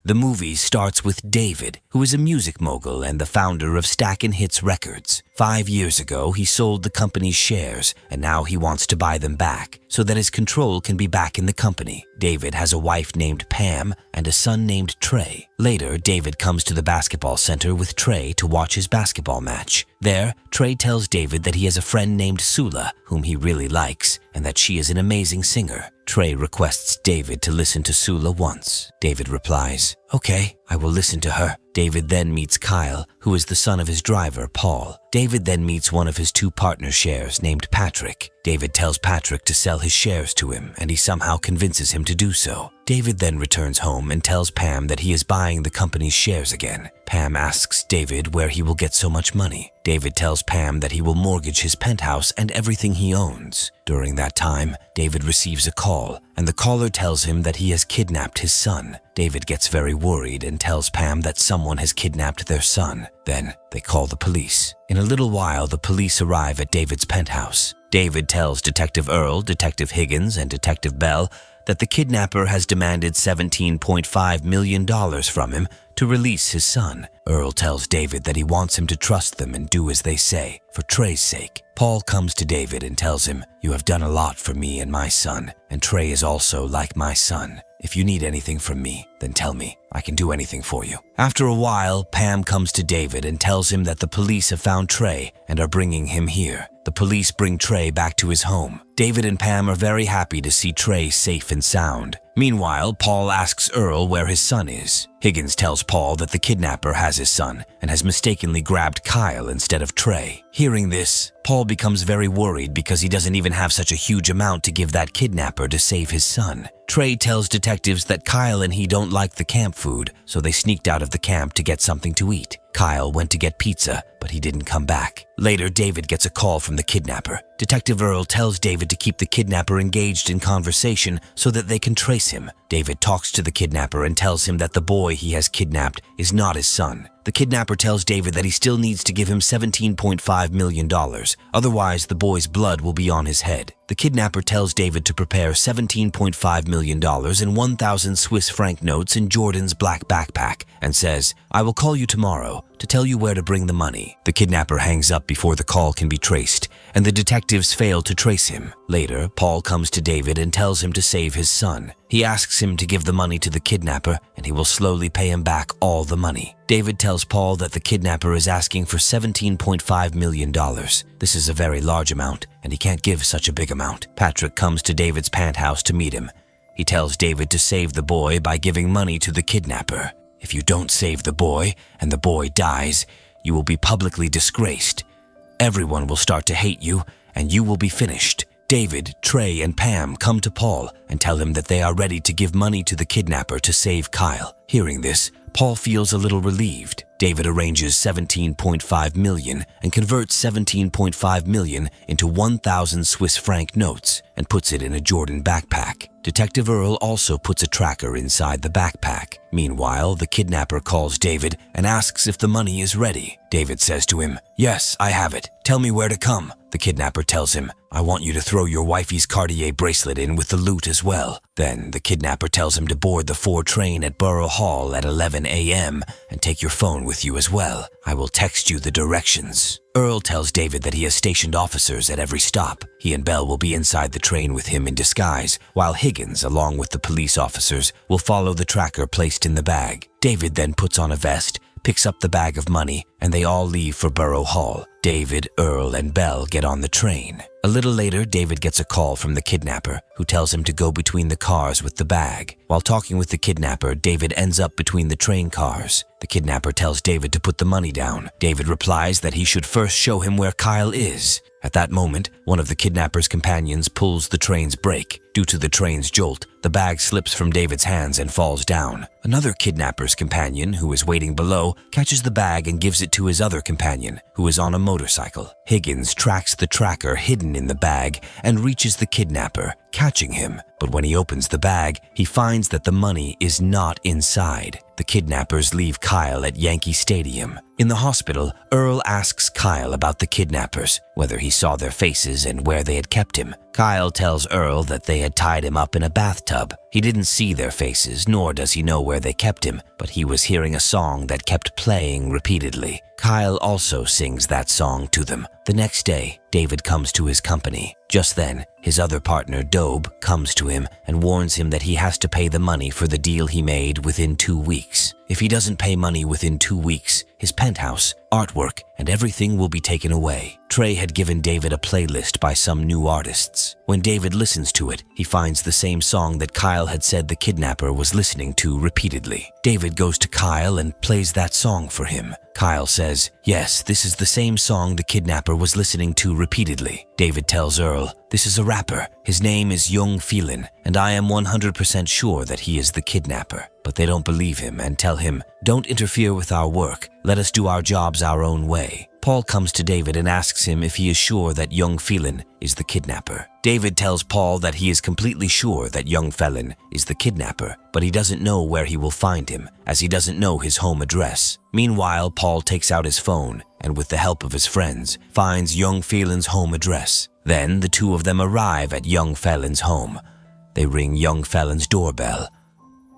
The movie starts with David, who is a music mogul and the founder of Stackin' Hits Records. 5 years ago, he sold the company's shares, and now he wants to buy them back so that his control can be back in the company. David has a wife named Pam and a son named Trey. Later, David comes to the basketball center with Trey to watch his basketball match. There, Trey tells David that he has a friend named Sula, whom he really likes, and that she is an amazing singer. Trey requests David to listen to Sula once. David replies, "Okay, I will listen to her." David then meets Kyle, who is the son of his driver, Paul. David then meets one of his 2 partner shares named Patrick. David tells Patrick to sell his shares to him, and he somehow convinces him to do so. David then returns home and tells Pam that he is buying the company's shares again. Pam asks David where he will get so much money. David tells Pam that he will mortgage his penthouse and everything he owns. During that time, David receives a call, and the caller tells him that he has kidnapped his son. David gets very worried and tells Pam that someone has kidnapped their son. Then they call the police. In a little while, the police arrive at David's penthouse. David tells Detective Earl, Detective Higgins, and Detective Bell that the kidnapper has demanded $17.5 million from him to release his son. Earl tells David that he wants him to trust them and do as they say, for Trey's sake. Paul comes to David and tells him, "You have done a lot for me and my son, and Trey is also like my son. If you need anything from me, then tell me. I can do anything for you." After a while, Pam comes to David and tells him that the police have found Trey and are bringing him here. The police bring Trey back to his home. David and Pam are very happy to see Trey safe and sound. Meanwhile, Paul asks Earl where his son is. Higgins tells Paul that the kidnapper has his son and has mistakenly grabbed Kyle instead of Trey. Hearing this, Paul becomes very worried because he doesn't even have such a huge amount to give that kidnapper to save his son. Trey tells detectives that Kyle and he don't like the camp food, so they sneaked out of the camp to get something to eat. Kyle went to get pizza, but he didn't come back. Later, David gets a call from the kidnapper. Detective Earl tells David to keep the kidnapper engaged in conversation so that they can trace him. David talks to the kidnapper and tells him that the boy he has kidnapped is not his son. The kidnapper tells David that he still needs to give him $17.5 million, otherwise the boy's blood will be on his head. The kidnapper tells David to prepare $17.5 million in 1,000 Swiss franc notes in Jordan's black backpack and says, "I will call you tomorrow to tell you where to bring the money." The kidnapper hangs up before the call can be traced, and the detectives fail to trace him. Later, Paul comes to David and tells him to save his son. He asks him to give the money to the kidnapper, and he will slowly pay him back all the money. David tells Paul that the kidnapper is asking for $17.5 million. This is a very large amount, and he can't give such a big amount. Patrick comes to David's penthouse to meet him. He tells David to save the boy by giving money to the kidnapper. "If you don't save the boy, and the boy dies, you will be publicly disgraced. Everyone will start to hate you, and you will be finished." David, Trey, and Pam come to Paul and tell him that they are ready to give money to the kidnapper to save Kyle. Hearing this, Paul feels a little relieved. David arranges $17.5 million and converts $17.5 million into 1,000 Swiss franc notes and puts it in a Jordan backpack. Detective Earl also puts a tracker inside the backpack. Meanwhile, the kidnapper calls David and asks if the money is ready. David says to him, "Yes, I have it. Tell me where to come." The kidnapper tells him, "I want you to throw your wifey's Cartier bracelet in with the loot as well." Then the kidnapper tells him to board the 4 train at Borough Hall at 11 a.m. and take your phone with you as well. I will text you the directions. Earl tells David that he has stationed officers at every stop. He and Bell will be inside the train with him in disguise, while Higgins, along with the police officers, will follow the tracker placed in the bag. David then puts on a vest, picks up the bag of money, and they all leave for Borough Hall. David, Earl, and Bell get on the train. A little later, David gets a call from the kidnapper, who tells him to go between the cars with the bag. While talking with the kidnapper, David ends up between the train cars. The kidnapper tells David to put the money down. David replies that he should first show him where Kyle is. At that moment, one of the kidnapper's companions pulls the train's brake. Due to the train's jolt, the bag slips from David's hands and falls down. Another kidnapper's companion, who is waiting below, catches the bag and gives it to his other companion, who is on a motorcycle. Higgins tracks the tracker hidden in the bag and reaches the kidnapper, catching him. But when he opens the bag, he finds that the money is not inside. The kidnappers leave Kyle at Yankee Stadium. In the hospital, Earl asks Kyle about the kidnappers, whether he saw their faces and where they had kept him. Kyle tells Earl that they had tied him up in a bathtub. He didn't see their faces, nor does he know where they kept him, but he was hearing a song that kept playing repeatedly. Kyle also sings that song to them. The next day, David comes to his company. Just then, his other partner, Dobe, comes to him and warns him that he has to pay the money for the deal he made within 2 weeks. If he doesn't pay money within 2 weeks, his penthouse, artwork, and everything will be taken away. Trey had given David a playlist by some new artists. When David listens to it, he finds the same song that Kyle had said the kidnapper was listening to repeatedly. David goes to Kyle and plays that song for him. Kyle says, "Yes, this is the same song the kidnapper was listening to repeatedly." David tells Earl, "This is a rapper. His name is Young Phelan, and I am 100% sure that he is the kidnapper." But they don't believe him and tell him, "Don't interfere with our work. Let us do our jobs our own way." Paul comes to David and asks him if he is sure that Young Phelan is the kidnapper. David tells Paul that he is completely sure that Young Phelan is the kidnapper, but he doesn't know where he will find him, as he doesn't know his home address. Meanwhile, Paul takes out his phone and, with the help of his friends, finds Young Phelan's home address. Then the two of them arrive at Young Phelan's home. They ring Young Phelan's doorbell.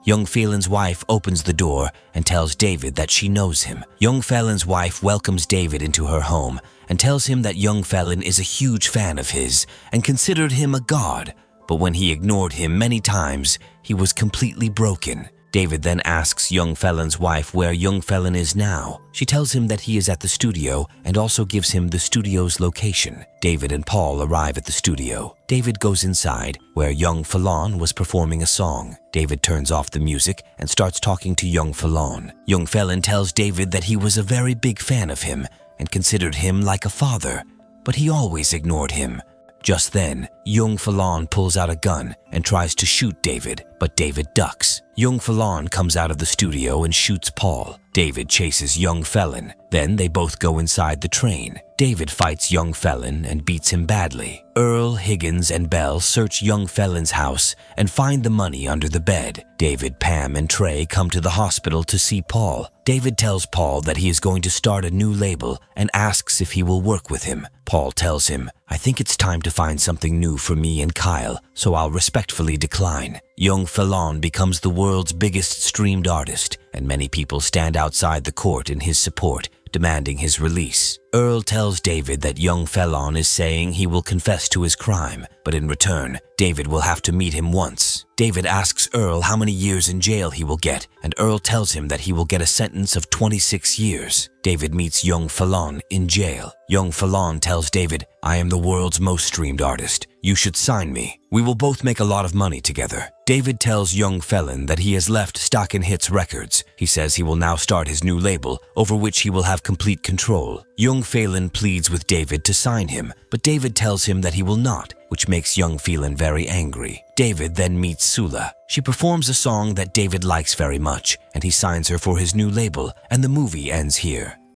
Young Phelan's wife opens the door and tells David that she knows him. Young Phelan's wife welcomes David into her home and tells him that Young Phelan is a huge fan of his and considered him a god, but when he ignored him many times, he was completely broken. David then asks Young Phelan's wife where Young Phelan is now. She tells him that he is at the studio and also gives him the studio's location. David and Paul arrive at the studio. David goes inside, where Young Phelan was performing a song. David turns off the music and starts talking to Young Phelan. Young Phelan tells David that he was a very big fan of him and considered him like a father, but he always ignored him. Just then, Young Phelan pulls out a gun and tries to shoot David, but David ducks. Young Phelan comes out of the studio and shoots Paul. David chases Young Phelan. Then they both go inside the train. David fights Young Phelan and beats him badly. Earl, Higgins, and Bell search Young Phelan's house and find the money under the bed. David, Pam, and Trey come to the hospital to see Paul. David tells Paul that he is going to start a new label and asks if he will work with him. Paul tells him, "I think it's time to find something new for me and Kyle, so I'll respectfully decline." Young Phelan becomes the world's biggest streamed artist, and many people stand outside the court in his support, demanding his release. Earl tells David that Young Phelan is saying he will confess to his crime, but in return, David will have to meet him once. David asks Earl how many years in jail he will get, and Earl tells him that he will get a sentence of 26 years. David meets Young Phelan in jail. Young Phelan tells David, "I am the world's most streamed artist. You should sign me. We will both make a lot of money together." David tells Young Phelan that he has left Stackin' Hits Records. He says he will now start his new label, over which he will have complete control. Young Phelan pleads with David to sign him, but David tells him that he will not, which makes Young Phelan very angry. David then meets Sula. She performs a song that David likes very much, and he signs her for his new label, and the movie ends here.